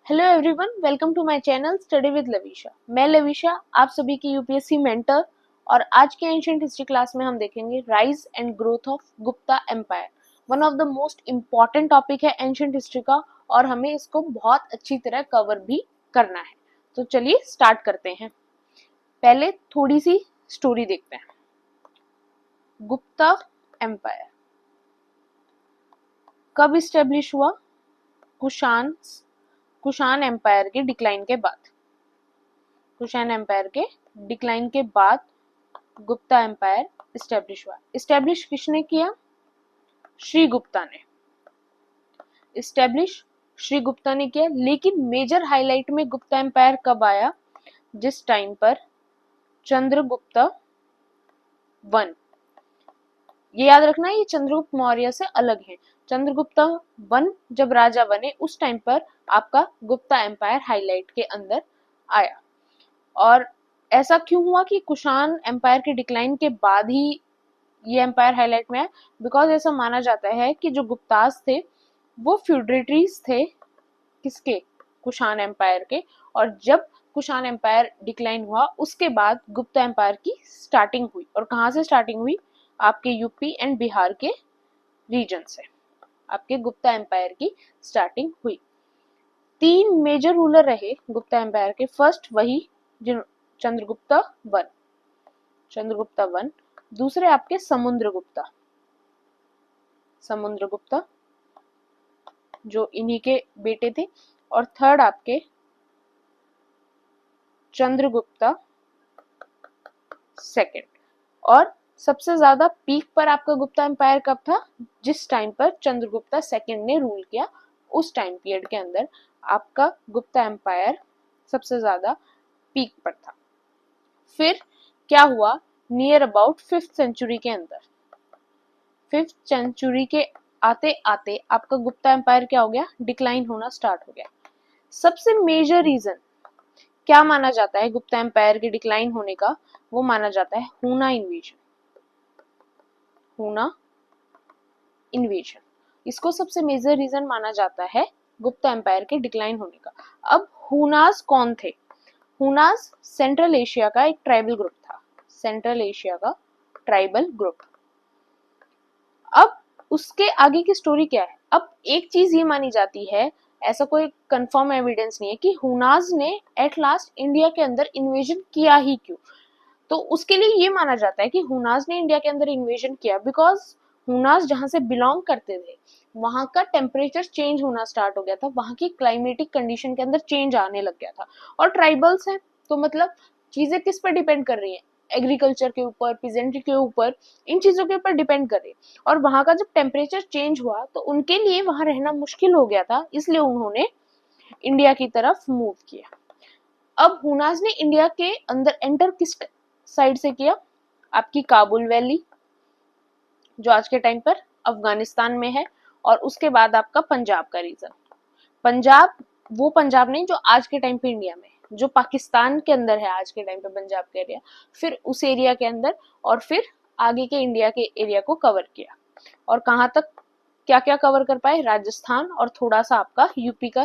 Hello everyone, welcome to my channel study with Lavisha. मैं लवीशा, आप सभी की यूपीएससी मेंटर। और आज के एंशिएंट हिस्ट्री क्लास में हम देखेंगे rise and growth of Gupta empire. One of the most important topic है एंशिएंट हिस्ट्री का और हमें इसको बहुत अच्छी तरह कवर भी करना है। तो चलिए स्टार्ट करते हैं। पहले थोड़ी सी स्टोरी देखते हैं। गुप्ता एम्पायर कब इस्टेब्लिश हुआ? कुषाण एम्पायर के डिक्लाइन के बाद। कुषाण एम्पायर के डिक्लाइन के बाद गुप्ता एम्पायर इस्टेब्लिश हुआ। इस्टेब्लिश किसने किया? श्री गुप्ता ने। इस्टेब्लिश श्री गुप्ता ने किया, लेकिन मेजर हाईलाइट में गुप्ता एम्पायर कब आया? जिस टाइम पर चंद्रगुप्ता वन, ये याद रखना ये चंद्रगुप्त मौर्य से अलग है। चंद्रगुप्ता वन जब राजा बने उस टाइम पर आपका गुप्ता एम्पायर हाईलाइट के अंदर आया। और ऐसा क्यों हुआ कि कुषाण एम्पायर के डिक्लाइन के बाद ही ये एम्पायर हाईलाइट में आया? बिकॉज ऐसा माना जाता है कि जो गुप्तास थे वो फ्यूडरेटरीज थे किसके? कुषाण एम्पायर के। और जब कुषाण एम्पायर डिक्लाइन हुआ उसके बाद गुप्ता एम्पायर की स्टार्टिंग हुई। और कहाँ से स्टार्टिंग हुई? आपके यूपी एंड बिहार के रीजन से आपके गुप्ता एम्पायर की स्टार्टिंग हुई। 3 मेजर रूलर रहे गुप्ता एम्पायर के। फर्स्ट वही चंद्रगुप्ता वन। दूसरे आपके समुद्रगुप्ता जो इन्हीं के बेटे थे। और थर्ड आपके चंद्रगुप्ता सेकंड। और सबसे ज्यादा पीक पर आपका गुप्ता एम्पायर कब था? जिस टाइम पर चंद्रगुप्ता सेकंड ने रूल किया उस टाइम पीरियड के अंदर आपका गुप्ता एम्पायर सबसे ज्यादा पीक पर था। फिर क्या हुआ? नियर अबाउट 5th सेंचुरी के अंदर, 5th सेंचुरी के आते आते आपका गुप्ता एम्पायर क्या हो गया? डिक्लाइन होना स्टार्ट हो गया। सबसे मेजर रीजन क्या माना जाता है गुप्ता एम्पायर के डिक्लाइन होने का? वो माना जाता है हूना इन्वेजन। इसको सबसे मेजर रीजन माना जाता है गुप्ता एम्पायर के डिक्लाइन होने का। अब हुनास कौन थे? हुनास सेंट्रल एशिया का एक ट्राइबल ग्रुप था। अब उसके आगे की स्टोरी क्या है? अब एक चीज ये मानी जाती है, ऐसा कोई कंफर्म एविडेंस नहीं है कि हुनाज ने एट लास्ट इंडिया के अंदर इन्वेजन किया ही क्यों। तो उसके लिए ये माना जाता है कि हुनाज ने इंडिया के अंदर इन्वेजन किया बिकॉज हुनाज जहां से बिलोंग करते थे वहां का टेम्परेचर चेंज होना स्टार्ट हो गया था, वहां की क्लाइमेटिक कंडीशन के अंदर चेंज आने लग गया था। और ट्राइबल्स हैं तो मतलब चीजें किस पर डिपेंड कर रही है? एग्रीकल्चर के ऊपर, पीजेंट्री के ऊपर, इन चीजों के ऊपर डिपेंड कर रही है। और वहां का जब टेम्परेचर चेंज हुआ तो उनके लिए वहां रहना मुश्किल हो गया था, इसलिए उन्होंने इंडिया की तरफ मूव किया। अब हुनाज ने इंडिया के अंदर एंटर किस साइड से किया? आपकी काबुल वैली जो आज के टाइम पर अफगानिस्तान में है, और उसके बाद आपका पंजाब का रीजन। पंजाब वो पंजाब नहीं जो आज के टाइम पे इंडिया में, जो पाकिस्तान के अंदर है आज के टाइम पे पंजाब का एरिया, फिर उस एरिया के अंदर और फिर आगे के इंडिया के एरिया को कवर किया। और कहाँ तक क्या क्या कवर कर पाए? राजस्थान और थोड़ा सा आपका यूपी का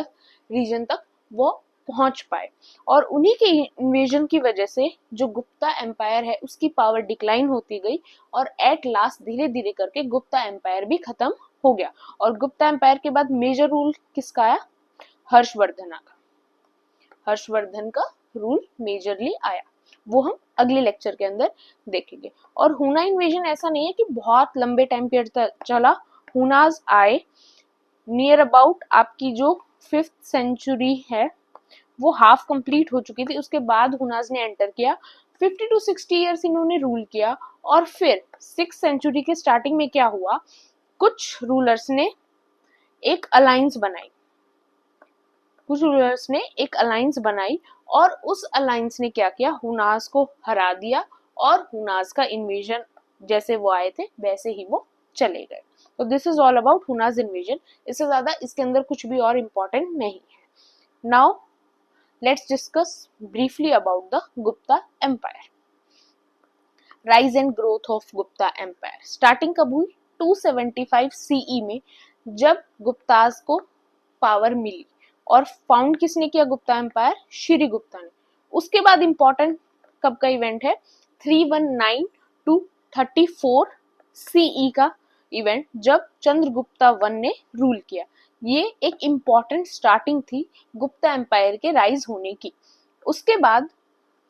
रीजन तक वो पहुंच पाए। और उन्हीं के इन्वेजन की वजह से जो गुप्ता एम्पायर है उसकी पावर डिक्लाइन होती गई और एट लास्ट धीरे धीरे करके गुप्ता एम्पायर भी खत्म हो गया। और गुप्ता एम्पायर के बाद मेजर रूल किसका आया? हर्षवर्धन का रूल मेजरली आया, वो हम अगले लेक्चर के अंदर देखेंगे। और हुना इन्वेजन ऐसा नहीं है कि बहुत लंबे टाइम पीरियड तक चला। हुनाज आए नियर अबाउट आपकी जो 5th सेंचुरी है वो हाफ कंप्लीट हो चुकी थी, उसके बाद हुनाज ने एंटर किया। 50 to 60 ईयर्स इन्होंने रूल किया। और फिर 6th सेंचुरी के स्टार्टिंग में क्या हुआ? कुछ रूलर्स ने एक अलायंस बनाई और उस अलायंस ने क्या किया? हुनाज को हरा दिया और हुनाज का इन्वेजन जैसे वो आए थे वैसे ही वो चले गए। तो this is all about Hunas invasion. इससे ज्यादा इसके अंदर कुछ भी और इम्पोर्टेंट नहीं है। Now let's discuss briefly about the Gupta empire. Rise and growth of Gupta empire starting कब हुई? 275 सीई में, जब गुप्ताज को पावर मिली और फाउंड किसने किया गुप्ता एम्पायर? श्रीगुप्ता ने। उसके बाद इंपॉर्टेंट कब का इवेंट है? 319 टू 34 सीई का इवेंट, जब चंद्रगुप्ता वन ने रूल किया। ये एक इम्पॉर्टेंट स्टार्टिंग थी गुप्ता एम्पायर के राइज होने की। उसके बाद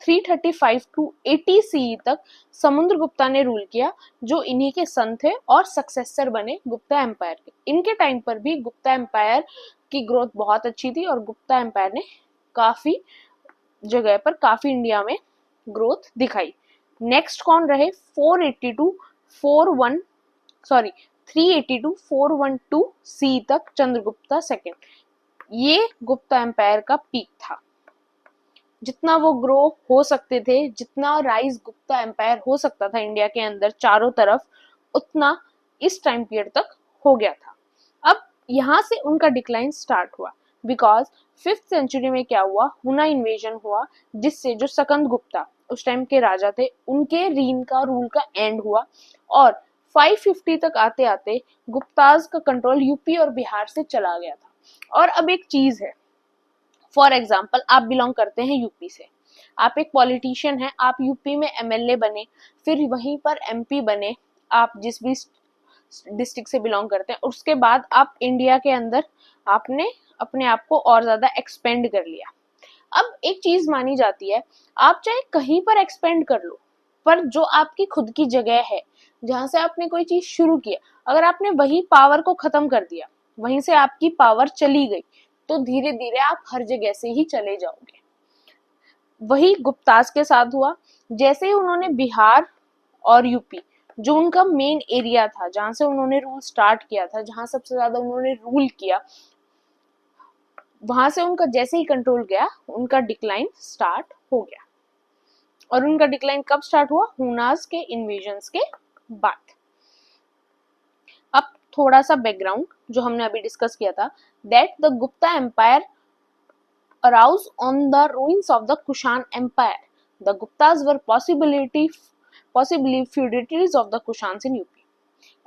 335 टू 80 सीई तक समुद्रगुप्ता ने रूल किया, जो इन्हीं के सन थे और सक्सेसर बने गुप्ता एम्पायर के। इनके टाइम पर भी गुप्ता एम्पायर की ग्रोथ बहुत अच्छी थी और गुप्ता एम्पायर ने काफी जगह पर, काफी इंडिया में ग्रोथ दिखाई। नेक्स्ट कौन रहे? 382 सी तक चंद्रगुप्ता सेकेंड। ये गुप्ता एम्पायर का पीक था। जितना वो ग्रो हो सकते थे, जितना राइज गुप्ता एम्पायर हो सकता था इंडिया के अंदर चारों तरफ, उतना इस टाइम पीरियड तक हो गया था। अब यहाँ से उनका डिक्लाइन स्टार्ट हुआ, बिकॉज 5th सेंचुरी में क्या हुआ? हुना इन्वेजन हुआ, जिससे जो सकंद गुप्ता उस टाइम के राजा थे, उनके रीन का रूल का एंड हुआ और 550 तक आते आते गुप्ताज का कंट्रोल यूपी और बिहार से चला गया था। और अब एक चीज है, फॉर एग्जाम्पल आप बिलोंग करते हैं यूपी से, आप एक पॉलिटिशियन हैं, आप यूपी में एमएलए बने, फिर वहीं पर एमपी बने, आप जिस भी डिस्ट्रिक्ट से बिलोंग करते हैं, उसके बाद आप इंडिया के अंदर आपने अपने आप को और ज्यादा एक्सपेंड कर लिया। अब एक चीज मानी जाती है, आप चाहे कहीं पर एक्सपेंड कर लो, पर जो आपकी खुद की जगह है जहां से आपने कोई चीज शुरू किया, अगर आपने वही पावर को खत्म कर दिया, वहीं से आपकी पावर चली गई, तो धीरे धीरे आप हर जगह से ही चले जाओगे। वही गुप्ताज के साथ हुआ। जैसे ही उन्होंने बिहार और यूपी, जो उनका मेन एरिया था, जहां से उन्होंने रूल स्टार्ट किया था, जहां सबसे ज्यादा उन्होंने रूल किया, वहां से उनका जैसे ही कंट्रोल गया, उनका डिक्लाइन स्टार्ट हो गया। और उनका डिक्लाइन कब स्टार्ट हुआ? हुनास के इन्वेजन्स के बाद। अब थोड़ा सा बैकग्राउंड जो हमने अभी डिस्कस किया था, that the Gupta empire arose on the ruins of the Kushan Empire. The Guptas were possibly feudatories of the Kushans in UP.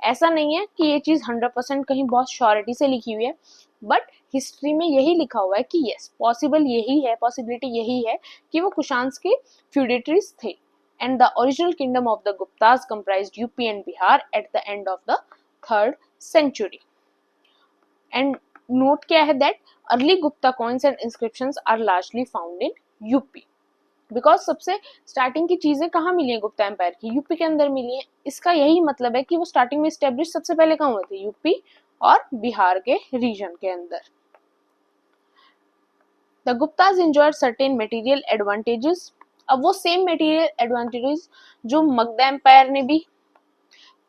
ऐसा नहीं है कि ये चीज 100% कहीं बहुत श्योरिटी से लिखी हुई है, बट हिस्ट्री में यही लिखा हुआ है कि यस, पॉसिबल यही है, पॉसिबिलिटी यही है कि वो कुशान्स के फ्यूडेटरीज थे। And the original kingdom of the Guptas comprised UP and Bihar at the end of the 3rd century. And note क्या है, that early Gupta coins and inscriptions are largely found in UP. Because सबसे starting की चीजें कहाँ मिली है Gupta empire की? UP के अंदर मिली है। इसका यही मतलब है कि वो स्टार्टिंग में स्टेब्लिश सबसे पहले कहाँ हुए थे? यूपी और बिहार के रीजन के अंदर। The Gupta's enjoyed certain material advantages. अब वो सेम मटेरियल एडवांटेजेस जो मगधा एम्पायर ने भी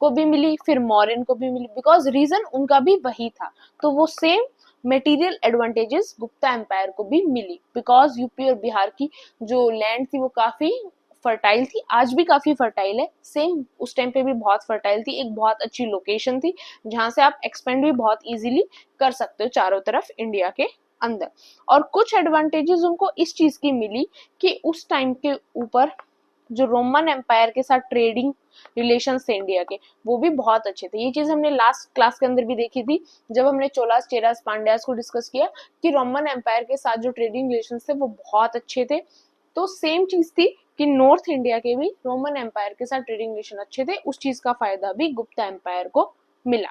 को भी मिली, फिर मौर्यन को भी मिली, बिकॉज रीजन उनका भी वही था, तो वो same material advantages Gupta empire को भी मिली। बिकॉज यूपी और बिहार की जो लैंड थी वो काफी फर्टाइल थी, आज भी काफी फर्टाइल है, सेम उस टाइम पे भी बहुत फर्टाइल थी, एक बहुत अच्छी लोकेशन थी जहां से आप एक्सपेंड भी बहुत इजीली कर सकते हो चारों तरफ इंडिया के अंदर। और कुछ एडवांटेजेस उनको इस चीज की मिली कि उस टाइम के ऊपर जो रोमन एम्पायर के साथ ट्रेडिंग रिलेशंस थे इंडिया के, वो भी बहुत अच्छे थे। ये चीज हमने लास्ट क्लास के अंदर भी देखी थी, जब हमने चोलास, चेरास, पांड्यास को डिस्कस किया कि रोमन एम्पायर के साथ जो ट्रेडिंग रिलेशंस थे वो बहुत अच्छे थे। तो सेम चीज थी कि नॉर्थ इंडिया के भी रोमन एम्पायर के साथ ट्रेडिंग रिलेशन अच्छे थे, उस चीज का फायदा भी गुप्ता एम्पायर को मिला।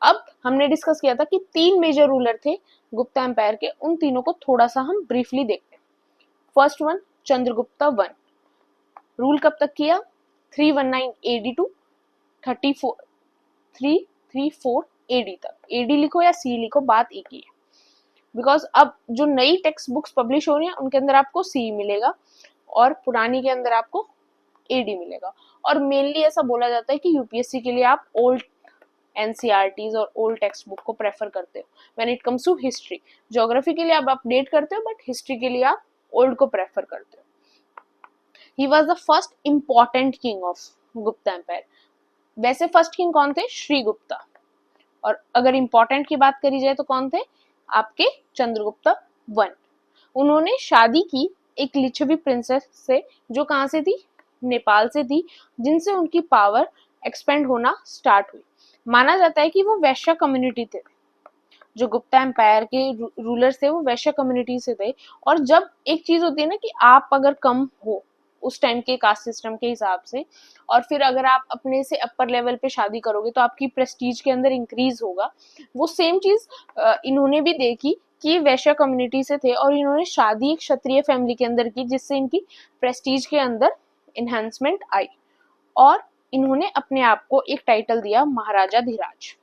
अब हमने डिस्कस किया था कि 3 मेजर रूलर थे गुप्ता एम्पायर के, उन तीनों को थोड़ा सा हम ब्रीफली देखते हैं। First one, Chandragupta one. Rule कब तक किया? 319 AD टू 334 AD तक। AD लिखो या C लिखो, बात एक ही है। बिकॉज अब जो नई टेक्स्ट बुक्स पब्लिश हो रही है उनके अंदर आपको C मिलेगा और पुरानी के अंदर आपको AD मिलेगा। और मेनली ऐसा बोला जाता है कि यूपीएससी के लिए आप ओल्ड एनसीईआरटीज और ओल्ड टेक्स्ट बुक को प्रेफर करते हो when it comes to history. Geography के लिए आप अपडेट करते हो, बट हिस्ट्री के लिए आप ओल्ड को प्रेफर करते हो। He was the first important king of Gupta empire. वैसे फर्स्ट किंग कौन थे? श्रीगुप्ता। और अगर इंपॉर्टेंट की बात करी जाए तो कौन थे? आपके चंद्रगुप्ता वन। उन्होंने शादी की एक लिच्छवी प्रिंसेस से, जो कहां से थी? नेपाल से थी, जिनसे उनकी पावर एक्सपेंड होना स्टार्ट हुई। माना जाता है कि वो वैश्य कम्युनिटी थे, जो गुप्ता एम्पायर के रूलर्स थे वो वैश्य कम्युनिटी से थे। और जब एक चीज होती है ना कि आप अगर कम हो उस टाइम के कास्ट सिस्टम के हिसाब से, और फिर अगर आप अपने से अपर लेवल पे शादी करोगे तो आपकी प्रेस्टीज के अंदर इंक्रीज होगा। वो सेम चीज इन्होंने भी देखी कि वैश्य कम्युनिटी से थे और इन्होंने शादी एक क्षत्रिय फैमिली के अंदर की, जिससे इनकी प्रेस्टीज के अंदर इन्हांसमेंट आई। और इन्होंने अपने आप को एक टाइटल दिया महाराजा धीराज,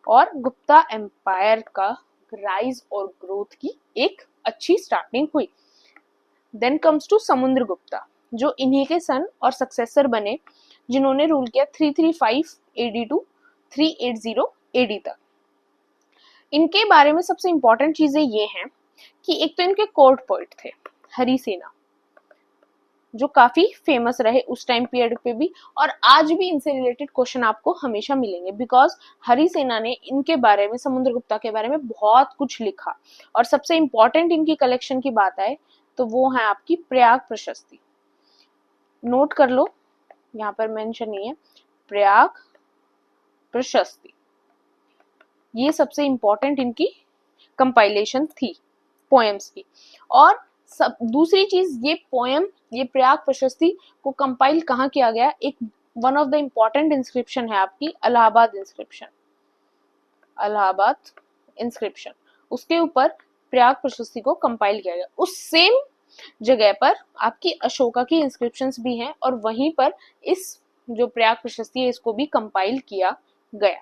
और गुप्ता एम्पायर का राइज और ग्रोथ की एक अच्छी स्टार्टिंग हुई। देन कम्स टू समुद्रगुप्ता, जो इन्हीं के सन और सक्सेसर बने, जिन्होंने रूल किया 335 एडी टू 380 एडी तक। इनके बारे में सबसे इंपॉर्टेंट चीजें ये हैं कि एक तो इनके कोर्ट पोइट थे हरिसेना, जो काफी फेमस रहे उस टाइम पीरियड पे भी, और आज भी इनसे रिलेटेड क्वेश्चन आपको हमेशा मिलेंगे, बिकॉज हरिसेना ने इनके बारे में, समुद्रगुप्ता के बारे में बहुत कुछ लिखा। और सबसे इंपॉर्टेंट इनकी कलेक्शन की बात आए तो वो है आपकी प्रयाग प्रशस्ति। नोट कर लो, यहाँ पर मेंशन नहीं है, प्रयाग प्रशस्ति, ये सबसे इंपॉर्टेंट इनकी कंपाइलेशन थी पोएम्स की। और सब दूसरी चीज, ये पोएम, ये प्रयाग प्रशस्ति को कंपाइल कहाँ किया गया, एक one of the important inscription है आपकी इलाहाबाद इंस्क्रिप्शन, इलाहाबाद इंस्क्रिप्शन, उसके ऊपर प्रयाग प्रशस्ति को कंपाइल किया गया। उस सेम जगह पर आपकी अशोका की इंस्क्रिप्शंस भी हैं, और वहीं पर इस जो प्रयाग प्रशस्ति है इसको भी कंपाइल किया गया।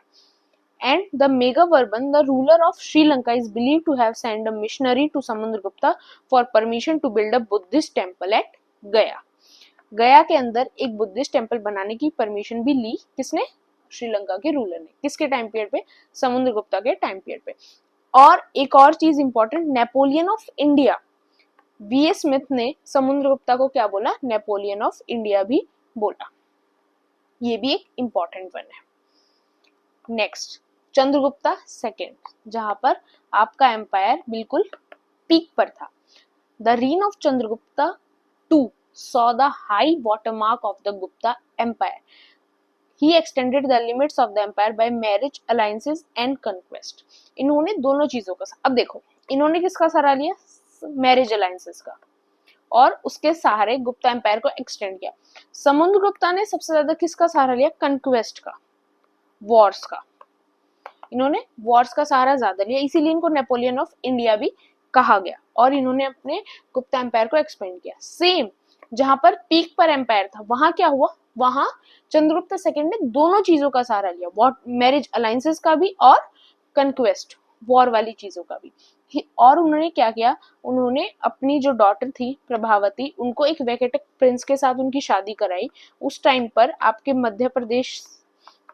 And the Meghavarman, the ruler of Sri Lanka, is believed to have sent a missionary to Samudragupta for permission to build a Buddhist temple at Gaya. गया के अंदर एक बुद्धिस्ट टेम्पल बनाने की परमिशन भी ली, किसने, श्रीलंका के रूलर ने। किसके टाइम पीरियड पे, समुद्रगुप्ता के टाइम पीरियड पे। और एक और चीज important, Napoleon of India, V S Smith ने समुद्रगुप्ता को क्या बोला, नेपोलियन ऑफ इंडिया भी बोला। ये भी एक इंपॉर्टेंट वन है। नेक्स्ट, चंद्रगुप्ता सेकेंड, जहां पर आपका एम्पायर बिल्कुल पीक पर था। The reign of Chandragupta two saw the high watermark of the Gupta empire. He extended the limits of the empire by marriage alliances and conquest. इन्होंने दोनों चीजों का, अब देखो इन्होंने किसका सहारा लिया, मैरिज अलायंसेस का, और उसके सहारे गुप्ता एम्पायर को एक्सटेंड किया। समुद्रगुप्ता ने सबसे ज्यादा किसका सहारा लिया, कंक्वेस्ट का, वॉर्स का। इन्होंने वॉर्स का सहारा ज्यादा लिया, इसीलिए इनको नेपोलियन ऑफ इंडिया भी कहा गया। और इन्होंने अपने गुप्ता एम्पायर को एक्सपेंड किया। सेम जहां पर पीक पर एम्पायर था, वहां क्या हुआ, वहां चंद्रगुप्ता सेकंड ने दोनों चीजों का सहारा लिया, वॉट मैरिज अलायंसेस का भी और कंक्वेस्ट वॉर वाली चीजों का भी। और उन्होंने क्या किया, उन्होंने अपनी जो डॉटर थी प्रभावती, उनको एक वैकेटक प्रिंस के साथ उनकी शादी कराई। उस टाइम पर आपके मध्य प्रदेश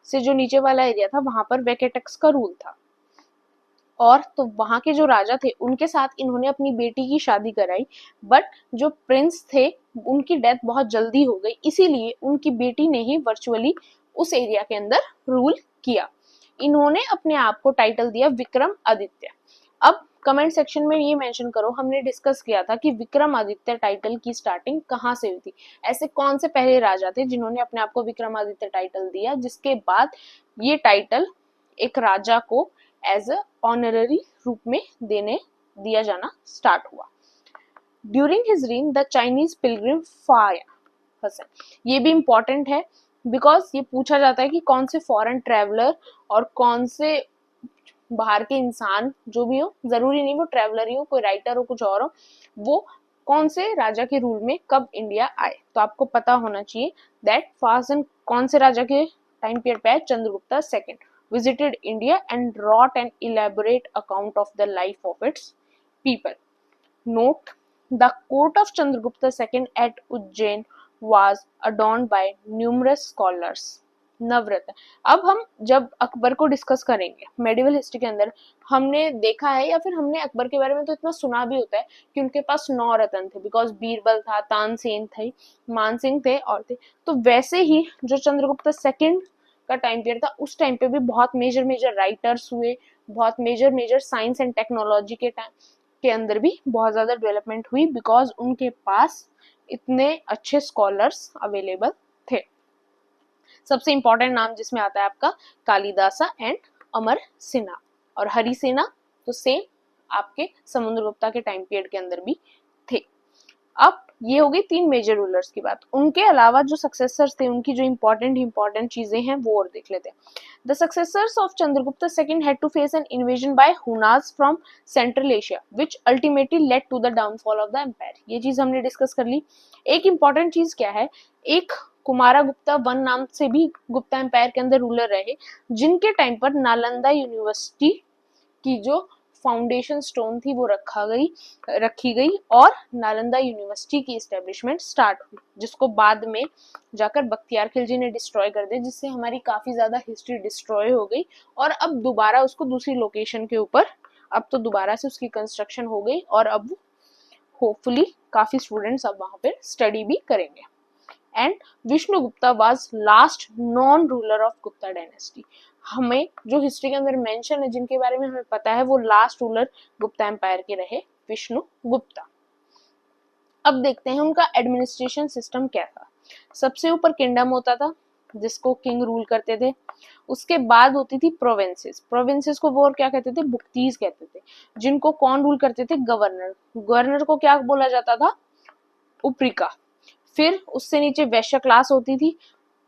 से जो नीचे वाला एरिया था वहां पर वैकेटक्स का रूल था, और तो वहां के जो राजा थे उनके साथ इन्होंने अपनी बेटी की शादी कराई। बट जो प्रिंस थे उनकी डेथ बहुत जल्दी हो गई, इसीलिए उनकी बेटी ने ही वर्चुअली उस एरिया के अंदर रूल किया। इन्होंने अपने आप को टाइटल दिया विक्रम आदित्य। अब कमेंट सेक्शन में ये मेंशन करो, हमने डिस्कस किया था कि विक्रमादित्य टाइटल की स्टार्टिंग कहाँ से हुई थी, ऐसे कौन से पहले राजा थे जिन्होंने अपने आप को विक्रमादित्य टाइटल दिया, जिसके बाद ये टाइटल एक राजा को एज अ ऑनररी रूप में दिया जाना स्टार्ट हुआ। During his reign the Chinese pilgrim Fa Hien, ये भी इंपॉर्टेंट है बिकॉज ये पूछा जाता है कि कौन से फॉरेन ट्रेवलर और कौन से बाहर के इंसान, जो भी हो, जरूरी नहीं वो ट्रेवलर ही हो, कोई राइटर हो, कुछ और हो, वो कौन से राजा के रूल में कब इंडिया आए। तो आपको पता होना चाहिए दैट फासन कौन से राजा के टाइम पीरियड पे आए, Chandragupta second visited India and wrote an elaborate account of the life of its people. Note, the court of Chandragupta II at Ujjain was adorned by numerous scholars. नवरत्न। अब हम जब अकबर को discuss करेंगे मेडिवल हिस्ट्री के अंदर, हमने देखा है या फिर हमने अकबर के बारे में तो इतना सुना भी होता है कि उनके पास 9 रत्न थे, बिकॉज बीरबल था, तानसेन थे, मानसिंह थे और थे। तो वैसे ही जो चंद्रगुप्ता सेकंड का टाइम पीरियड था, उस टाइम पे भी बहुत मेजर राइटर्स हुए, बहुत मेजर साइंस एंड टेक्नोलॉजी के अंदर भी बहुत ज्यादा डेवलपमेंट हुई, बिकॉज उनके पास इतने अच्छे स्कॉलर्स अवेलेबल थे। सबसे इंपॉर्टेंट नाम जिसमें आता है आपका कालिदासा एंड अमर सिन्हा। और हरिसेना तो सेम आपके समुद्रगुप्ता के टाइम पीरियड के अंदर भी थे। अब ये हो गई 3 मेजर रूलर्स की बात। उनके अलावा जो सक्सेसर्स थे, उनकी जो इंपॉर्टेंट चीजें हैं वो और देख लेते हैं। The successors of Chandragupta second had to face an invasion by Hunas from central Asia which ultimately led to the downfall of the empire. ये चीज हमने डिस्कस कर ली। एक इंपॉर्टेंट चीज क्या है, एक कुमारा गुप्ता वन नाम से भी गुप्ता एम्पायर के अंदर रूलर रहे, जिनके टाइम पर नालंदा यूनिवर्सिटी की जो फाउंडेशन स्टोन थी वो रखी गई और नालंदा यूनिवर्सिटी की एस्टेब्लिशमेंट स्टार्ट हुई, जिसको बाद में जाकर बख्तियार खिलजी ने डिस्ट्रॉय कर दिया, जिससे हमारी काफी ज्यादा हिस्ट्री डिस्ट्रॉय हो गई और अब दोबारा उसको दूसरी लोकेशन के ऊपर अब तो दोबारा से उसकी कंस्ट्रक्शन हो गई और अब होपफुली काफी स्टूडेंट्स अब वहां पे स्टडी भी करेंगे। And Vishnugupta was last known ruler of Gupta dynasty. हमें जो हिस्ट्री के अंदर मेंशन है, जिनके बारे में हमें पता है, वो लास्ट रूलर गुप्ता एम्पायर के रहे, विष्णुगुप्ता। अब देखते हैं उनका एडमिनिस्ट्रेशन सिस्टम क्या था। सबसे ऊपर किंगडम होता था जिसको किंग रूल करते थे। उसके बाद होती थी प्रोविंसेस। प्रोविंसेस को वो और क्या कहते थे, भुक्तीज कहते थे, जिनको कौन रूल करते थे, गवर्नर। गवर्नर को क्या बोला जाता था, उपरिका। फिर उससे नीचे वैश्य क्लास होती थी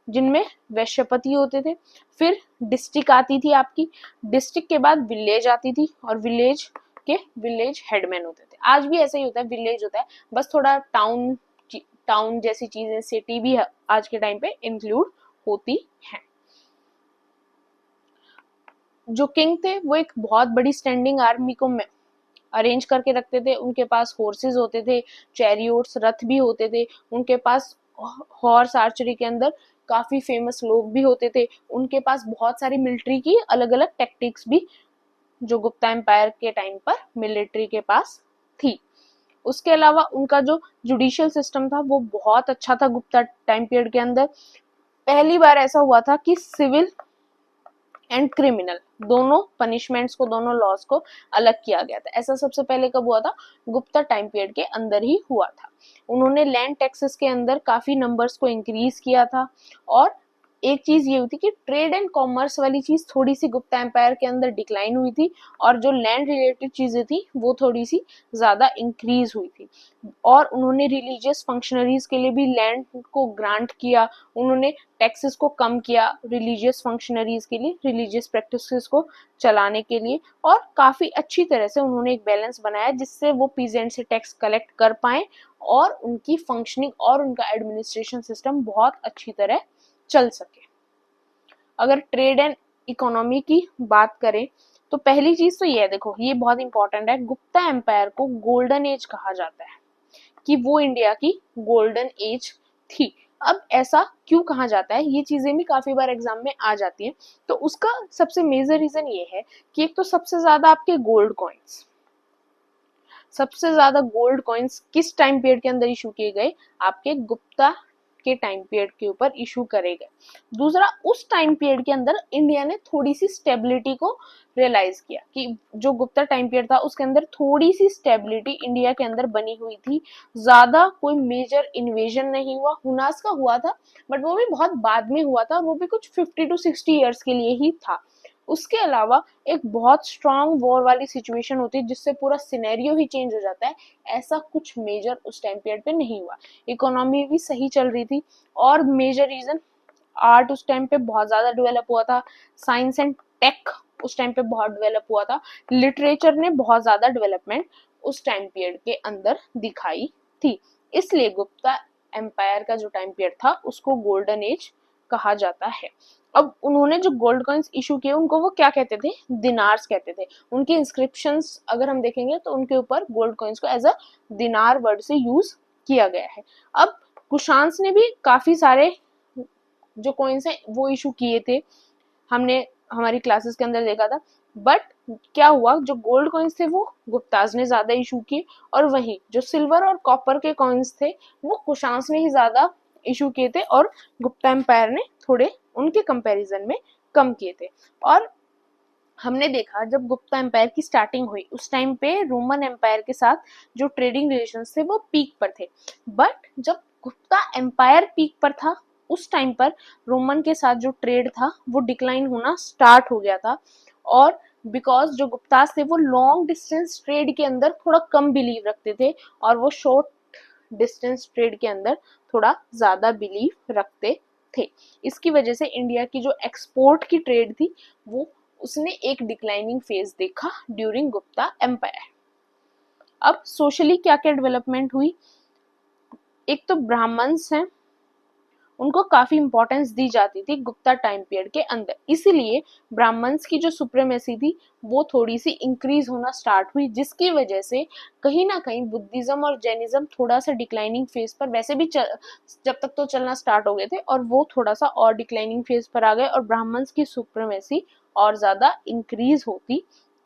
जिनमें वैश्यपति होते थे। फिर डिस्ट्रिक्ट आती थी आपकी, डिस्ट्रिक्ट के बाद विलेज आती थी और विलेज के विलेज हेडमैन होते थे। आज भी ऐसा ही होता है, विलेज होता है, बस थोड़ा टाउन जैसी चीजें, सिटी भी आज के टाइम पे इंक्लूड होती हैं। जो किंग थे वो एक बहुत बड़ी स्टैंडिंग आर्मी को अरेंज करके रखते थे। उनके पास हॉर्सेस होते थे, चैरियोट्स, रथ भी होते थे। उनके पास हॉर्स आर्चरी के अंदर काफी फेमस लोग भी होते थे। उनके पास बहुत सारी मिलिट्री की अलग अलग टेक्टिक्स भी जो गुप्ता एम्पायर के टाइम पर मिलिट्री के पास थी। उसके अलावा उनका जो जुडिशियल सिस्टम था वो बहुत अच्छा था। गुप्ता टाइम पीरियड के अंदर पहली बार ऐसा हुआ था कि सिविल एंड क्रिमिनल दोनों पनिशमेंट्स को, दोनों लॉस को अलग किया गया था। ऐसा सबसे पहले कब हुआ था, गुप्ता टाइम पीरियड के अंदर ही हुआ था। उन्होंने लैंड टैक्सेस के अंदर काफी नंबर्स को इंक्रीज किया था और एक चीज ये हुई थी कि ट्रेड एंड कॉमर्स वाली चीज थोड़ी सी गुप्ता एम्पायर के अंदर डिक्लाइन हुई थी और जो लैंड रिलेटेड चीजें थी वो थोड़ी सी ज्यादा इंक्रीज हुई थी। और उन्होंने रिलीजियस फंक्शनरीज के लिए भी लैंड को ग्रांट किया। उन्होंने टैक्सेस को कम किया रिलीजियस फंक्शनरीज के लिए, रिलीजियस प्रैक्टिसेस को चलाने के लिए, और काफी अच्छी तरह से उन्होंने एक बैलेंस बनाया जिससे वो पीजेंट से टैक्स कलेक्ट कर पाए और उनकी फंक्शनिंग और उनका एडमिनिस्ट्रेशन सिस्टम बहुत अच्छी तरह चल सके। अगर ट्रेड एंड इकोनॉमी की बात करें तो पहली चीज तो ये है, देखो ये बहुत इंपॉर्टेंट है, गुप्ता एम्पायर को गोल्डन एज कहा जाता है कि वो इंडिया की गोल्डन एज थी। अब ऐसा क्यों कहा जाता है, ये चीजें भी काफी बार एग्जाम में आ जाती हैं। तो उसका सबसे मेजर रीजन ये है कि एक तो सबसे ज्यादा आपके गोल्ड कॉइन्स, सबसे ज्यादा गोल्ड कॉइन्स किस टाइम पीरियड के अंदर इशू किए गए, आपके गुप्ता के टाइम पीरियड के ऊपर इशू करे गए। दूसरा, उस टाइम पीरियड के अंदर इंडिया ने थोड़ी सी स्टेबिलिटी को रियलाइज किया कि जो गुप्ता टाइम पीरियड था उसके अंदर थोड़ी सी स्टेबिलिटी इंडिया के अंदर बनी हुई थी। ज्यादा कोई मेजर इन्वेजन नहीं हुआ, हुनास का हुआ था बट वो भी बहुत बाद में हुआ था, वो भी कुछ 50 to 60 ईयर्स के लिए ही था। उसके अलावा एक बहुत स्ट्रांग वॉर वाली सिचुएशन होती है जिससे पूरा सिनेरियो ही चेंज हो जाता है, ऐसा कुछ मेजर उस टाइम पीरियड पे नहीं हुआ। इकोनॉमी भी सही चल रही थी और मेजर रीजन, आर्ट उस टाइम पे बहुत ज्यादा डेवलप हुआ था, साइंस एंड टेक उस टाइम पे बहुत डेवलप हुआ था, लिटरेचर ने बहुत ज्यादा डेवलपमेंट उस टाइम पीरियड के अंदर दिखाई थी। इसलिए गुप्ता एम्पायर का जो टाइम पीरियड था उसको गोल्डन एज कहा जाता है। अब उन्होंने जो गोल्ड कॉइन्स इशू किए उनको वो क्या कहते थे, दिनार्स कहते थे। उनके इंस्क्रिप्शंस अगर हम देखेंगे तो उनके ऊपर गोल्ड कॉइन्स को एज अ दिनार वर्ड से यूज किया गया है। अब कुशांस ने भी काफी सारे जो कॉइन्स हैं वो इशू किए थे, हमने हमारी क्लासेस के अंदर देखा था। बट क्या हुआ, जो गोल्ड कॉइन्स थे वो गुप्ताज ने ज्यादा इशू किए और वही जो सिल्वर और कॉपर के कॉइन्स थे वो कुशांस ने ही ज्यादा इशू किए थे और गुप्ता एम्पायर ने थोड़े उनके कंपैरिजन में कम किए थे। और हमने देखा जब गुप्ता एम्पायर की स्टार्टिंग हुई उस टाइम पे रोमन एम्पायर के साथ जो ट्रेडिंग रिलेशंस थे वो पीक पर थे। बट जब गुप्ता एम्पायर पीक पर था उस टाइम पर रोमन के साथ जो ट्रेड था वो डिक्लाइन होना स्टार्ट हो गया था और बिकॉज जो गुप्तास थे वो लॉन्ग डिस्टेंस ट्रेड के अंदर थोड़ा कम बिलीव रखते थे और वो शॉर्ट डिस्टेंस ट्रेड के अंदर थोड़ा ज्यादा बिलीव रखते थे। इसकी वजह से इंडिया की जो एक्सपोर्ट की ट्रेड थी वो उसने एक डिक्लाइनिंग फेज देखा ड्यूरिंग गुप्ता एम्पायर। अब सोशली क्या क्या डेवलपमेंट हुई, एक तो ब्राह्मण्स हैं, उनको काफी इंपॉर्टेंस दी जाती थी गुप्ता टाइम पीरियड के अंदर, इसीलिए ब्राह्मण्स की जो सुप्रीमेसी थी वो थोड़ी सी इंक्रीज होना स्टार्ट हुई, जिसकी वजह से कहीं ना कहीं बुद्धिज्म और जैनिज्म थोड़ा सा डिक्लाइनिंग फेज पर वैसे भी जब तक तो चलना स्टार्ट हो गए थे और वो थोड़ा सा और डिक्लाइनिंग फेज पर आ गए और ब्राह्मण्स की सुप्रीमेसी और ज्यादा इंक्रीज होती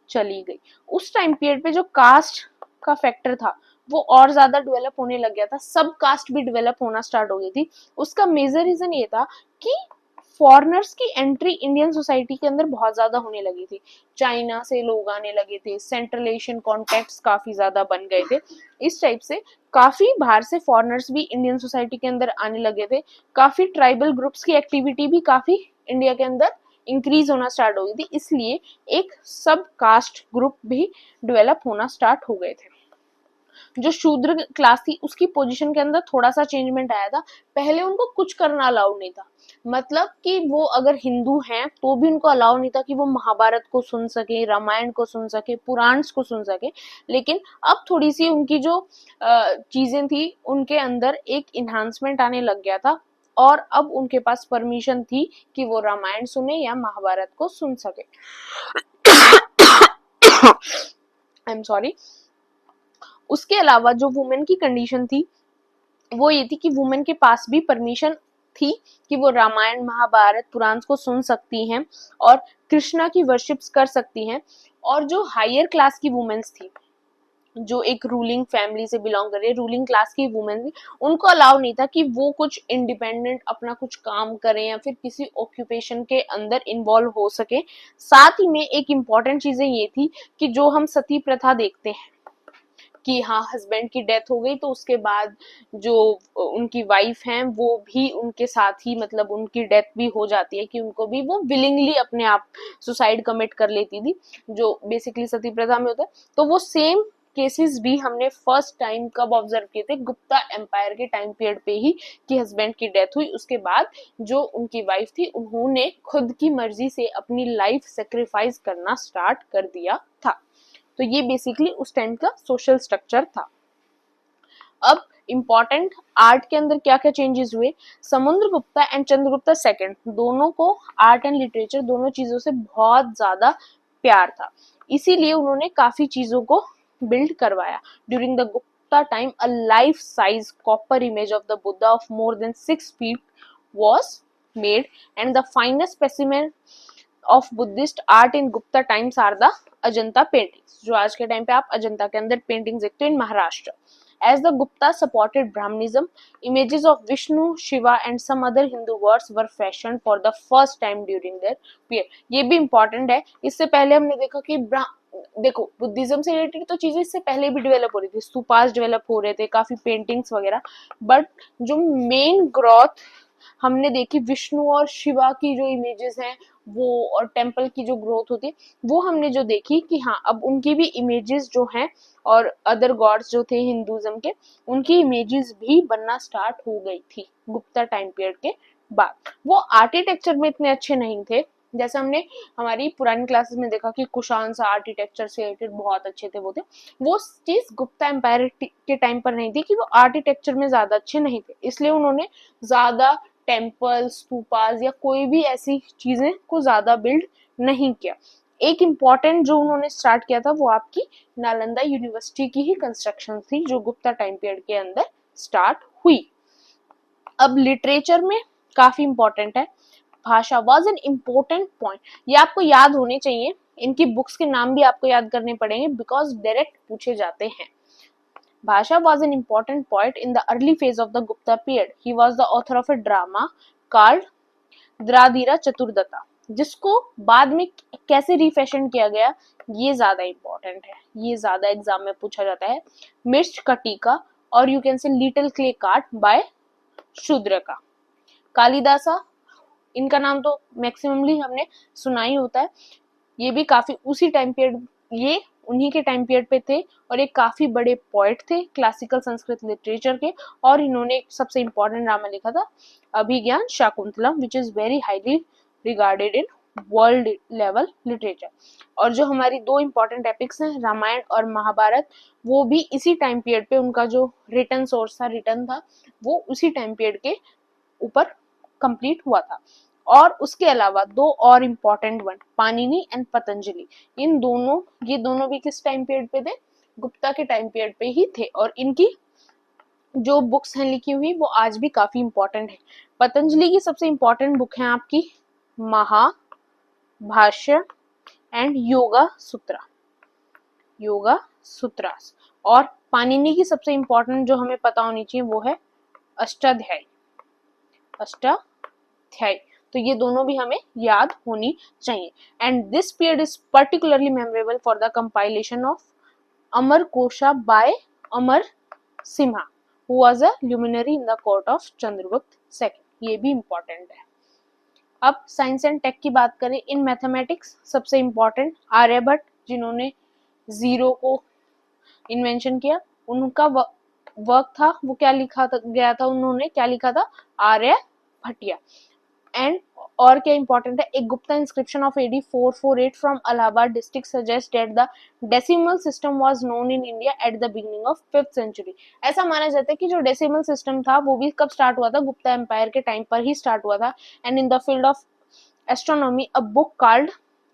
चली गई। उस टाइम पीरियड पे जो कास्ट का फैक्टर था वो और ज्यादा डेवलप होने लग गया था, सब कास्ट भी डेवलप होना स्टार्ट हो गई थी। उसका मेजर रीजन ये था कि फॉरेनर्स की एंट्री इंडियन सोसाइटी के अंदर बहुत ज्यादा होने लगी थी, चाइना से लोग आने लगे थे, सेंट्रल एशियन कॉन्टेक्ट्स काफी ज्यादा बन गए थे, इस टाइप से काफी बाहर से फॉरेनर्स भी इंडियन सोसाइटी के अंदर आने लगे थे, काफी ट्राइबल ग्रुप्स की एक्टिविटी भी काफी इंडिया के अंदर इंक्रीज होना स्टार्ट हो गई थी, इसलिए एक सब कास्ट ग्रुप भी डेवलप होना स्टार्ट हो गए थे। जो शूद्र क्लास थी उसकी पोजीशन के अंदर थोड़ा सा चेंजमेंट आया था, पहले उनको कुछ करना अलाउ नहीं था, मतलब कि वो अगर हिंदू हैं तो भी उनको अलाउ नहीं था कि वो महाभारत को सुन सके, रामायण को सुन सके, पुराण को सुन सके, लेकिन अब थोड़ी सी उनकी जो चीजें थी उनके अंदर एक इन्हांसमेंट आने लग गया था और अब उनके पास परमिशन थी कि वो रामायण सुने या महाभारत को सुन सके। I am sorry. उसके अलावा जो वुमेन की कंडीशन थी वो ये थी कि वुमेन के पास भी परमिशन थी कि वो रामायण महाभारत पुराण को सुन सकती हैं और कृष्णा की वर्शिप्स कर सकती हैं। और जो हायर क्लास की वुमेन्स थी, जो एक रूलिंग फैमिली से बिलोंग कर रही है, रूलिंग क्लास की वुमेन थी, उनको अलाउ नहीं था कि वो कुछ इंडिपेंडेंट अपना कुछ काम करें या फिर किसी ऑक्यूपेशन के अंदर इन्वॉल्व हो सके। साथ ही में एक इम्पॉर्टेंट चीजें ये थी कि जो हम सती प्रथा देखते हैं कि हाँ हस्बैंड की डेथ हो गई तो उसके बाद जो उनकी वाइफ हैं वो भी उनके साथ ही, मतलब उनकी डेथ भी हो जाती है कि उनको भी वो विलिंगली अपने आप सुसाइड कमिट कर लेती थी, जो बेसिकली सती प्रथा में होता है। तो वो सेम केसेस भी हमने फर्स्ट टाइम कब ऑब्जर्व किए थे, गुप्ता एम्पायर के टाइम पीरियड पे ही, कि हस्बैंड की डेथ हुई उसके बाद जो उनकी वाइफ थी उन्होंने खुद की मर्जी से अपनी लाइफ सेक्रीफाइस करना स्टार्ट कर दिया था। तो ये बेसिकली उस टाइम का सोशल स्ट्रक्चर था। अब इंपॉर्टेंट आर्ट के अंदर क्या क्या चेंजेस हुए, समुद्रगुप्ता एंड चंद्रगुप्ता सेकंड दोनों को आर्ट एंड लिटरेचर दोनों चीजों से बहुत ज्यादा प्यार था, इसीलिए उन्होंने काफी चीजों को बिल्ड करवाया। During the Gupta time a life size copper image of the Buddha of more than 6 feet was made and the finest specimen of Buddhist art in Gupta times are the Ajanta paintings, जो आज के टाइम पे आप अजंता के अंदर पेंटिंग्स देखते हो इन Maharashtra. As the Gupta supported Brahmanism, images of Vishnu, Shiva and some other Hindu gods were fashioned for the first time during their period. ये भी important है, इससे पहले हमने देखा कि देखो बुद्धिज्म से रिलेटेड तो चीजें इससे पहले भी डेवलप हो रही थी, स्तूपास डेवलप हो रहे थे, काफी पेंटिंग्स वगैरह, बट जो मेन ग्रोथ हमने देखी विष्णु और शिवा की जो इमेजेस हैं वो, और टेम्पल की जो ग्रोथ होती है वो हमने जो देखी कि हाँ अब उनकी भी इमेजेस जो हैं और अदर गॉड्स जो थे हिंदुज्म के उनकी इमेजेस भी बनना स्टार्ट हो गई थी गुप्ता टाइम पीरियड के बाद। वो आर्किटेक्चर में इतने अच्छे नहीं थे, जैसे हमने हमारी पुरानी क्लासेस में देखा कि कुषाण सा आर्किटेक्चर से रिलेटेड बहुत अच्छे थे, वो चीज गुप्ता एम्पायर के टाइम पर नहीं थी कि वो आर्किटेक्चर में ज्यादा अच्छे नहीं थे, इसलिए उन्होंने ज्यादा टेम्पल स्तूपास या कोई भी ऐसी चीजें को ज्यादा बिल्ड नहीं किया। एक इम्पॉर्टेंट जो उन्होंने स्टार्ट किया था वो आपकी नालंदा यूनिवर्सिटी की ही कंस्ट्रक्शन थी जो गुप्ता टाइम पीरियड के अंदर स्टार्ट हुई। अब लिटरेचर में काफी इंपॉर्टेंट है, भाषा वॉज एन इम्पोर्टेंट पॉइंट, ये आपको याद होने चाहिए, इनकी बुक्स के नाम भी आपको याद करने पड़ेंगे बिकॉज डायरेक्ट पूछे जाते हैं। Bhasha was an important poet in the early phase of the Gupta period. He was the author of a drama called द्राधीरा चतुर्दता, जिसको बाद में कैसे रिफैशन किया गया ये ज्यादा इंपॉर्टेंट है, ये ज्यादा एग्जाम में पूछा जाता है। मिर्च कटिका और you can say little clay cart by Shudraka. Kalidasa, इनका नाम तो मैक्सिममली हमने सुना ही होता है, ये भी काफी उसी टाइम पीरियड, ये उन्हीं के टाइम पीरियड पे थे और एक काफी बड़े पोएट थे क्लासिकल संस्कृत लिटरेचर के, और इन्होंने एक सबसे इम्पोर्टेंट ड्रामा लिखा था Abhijnana Shakuntalam, which is very highly regarded in world level literature. और जो हमारी दो इम्पोर्टेंट एपिक्स हैं रामायण और महाभारत, वो भी इसी टाइम पीरियड पे उनका जो रिटन सोर्स था, रिटन था, वो उसी टाइम पीरियड के ऊपर कंप्लीट हुआ था। और उसके अलावा दो और important one, Panini and Patanjali, इन दोनों, ये दोनों भी किस टाइम पीरियड पे थे, गुप्ता के टाइम पीरियड पे ही थे, और इनकी जो बुक्स हैं लिखी हुई वो आज भी काफी इम्पोर्टेंट है। पतंजलि की सबसे इम्पोर्टेंट बुक है आपकी महाभाष्य एंड योगा सूत्रा, योगा सूत्रास। और पाणिनि की सबसे इम्पोर्टेंट जो हमें पता होनी चाहिए वो है अष्टाध्यायी, अष्टाध्यायी। तो ये दोनों भी हमें याद होनी चाहिए। And this period is particularly memorable for the compilation of Amar Kosha by Amar Simha, who was a luminary in the court of Chandragupta second. ये भी इम्पोर्टेंट है। अब साइंस एंड टेक की बात करें, इन मैथमेटिक्स सबसे इम्पोर्टेंट आर्यभट्ट, जिन्होंने जीरो को इन्वेंशन किया। उनका वर्क था, वो क्या लिखा गया था, उन्होंने क्या लिखा था, आर्य भटिया। एंड और क्या इंपॉर्टेंट है, एक Gupta inscription of AD 448 from Allahabad district suggest that the decimal system was known in India at the beginning of 5th century. ऐसा माना जाता है कि जो डेसिमल सिस्टम था वो भी कब स्टार्ट हुआ था, गुप्ता एम्पायर के टाइम पर ही स्टार्ट हुआ था। And in the field of astronomy a book called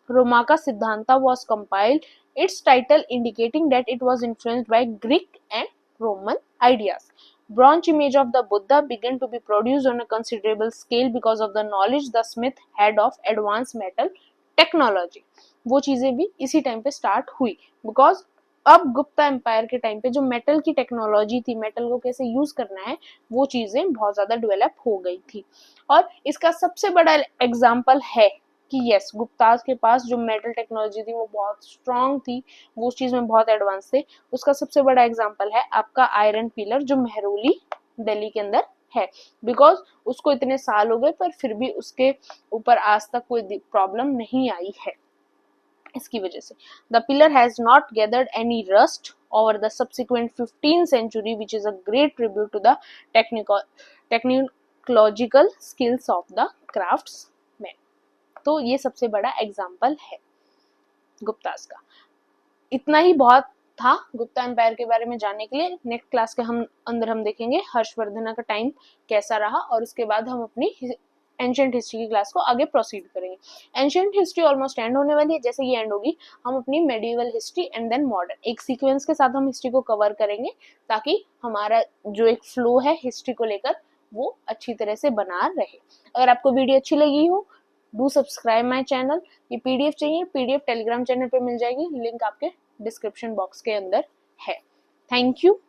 Romaka Siddhanta was compiled, its title indicating that it was influenced by Greek and Roman ideas. Bronze image of the Buddha began to be produced on a considerable scale because of the knowledge the Smith had of advanced metal technology. वो चीजें भी इसी time पे start हुई, because अब Gupta empire के time पे जो मेटल की टेक्नोलॉजी थी, मेटल को कैसे यूज करना है, वो चीजें बहुत ज्यादा डेवलप हो गई थी। और इसका सबसे बड़ा एग्जाम्पल है कि यस, गुप्ताज के पास जो मेटल टेक्नोलॉजी थी वो बहुत स्ट्रांग थी, वो उस चीज में बहुत एडवांस थे। उसका सबसे बड़ा एग्जांपल है आपका आयरन पिलर, जो मेहरौली दिल्ली के अंदर है। बिकॉज उसको इतने साल हो गए पर फिर भी उसके ऊपर आज तक कोई प्रॉब्लम नहीं आई है। इसकी वजह से the pillar has not gathered any rust over the subsequent 15th century, which is a great tribute to the technological skills of the craftsmen. तो ये सबसे बड़ा एग्जाम्पल है गुप्तास का। इतना ही बहुत था गुप्ता एम्पायर के बारे में जानने के लिए। नेक्स्ट क्लास के हम देखेंगे हर्षवर्धन का टाइम कैसा रहा, और उसके बाद हम अपनी एंशिएंट हिस्ट्री की क्लास को आगे प्रोसीड करेंगे। एंशिएंट हिस्ट्री ऑलमोस्ट एंड होने वाली है, जैसे ये एंड होगी हम अपनी medieval history and then modern, एक सीक्वेंस के साथ हम हिस्ट्री को कवर करेंगे, ताकि हमारा जो एक फ्लो है हिस्ट्री को लेकर वो अच्छी तरह से बना रहे। अगर आपको वीडियो अच्छी लगी हो, डू सब्सक्राइब माई चैनल। ये PDF चाहिए, PDF टेलीग्राम चैनल पे मिल जाएगी, लिंक आपके डिस्क्रिप्शन बॉक्स के अंदर है। Thank you.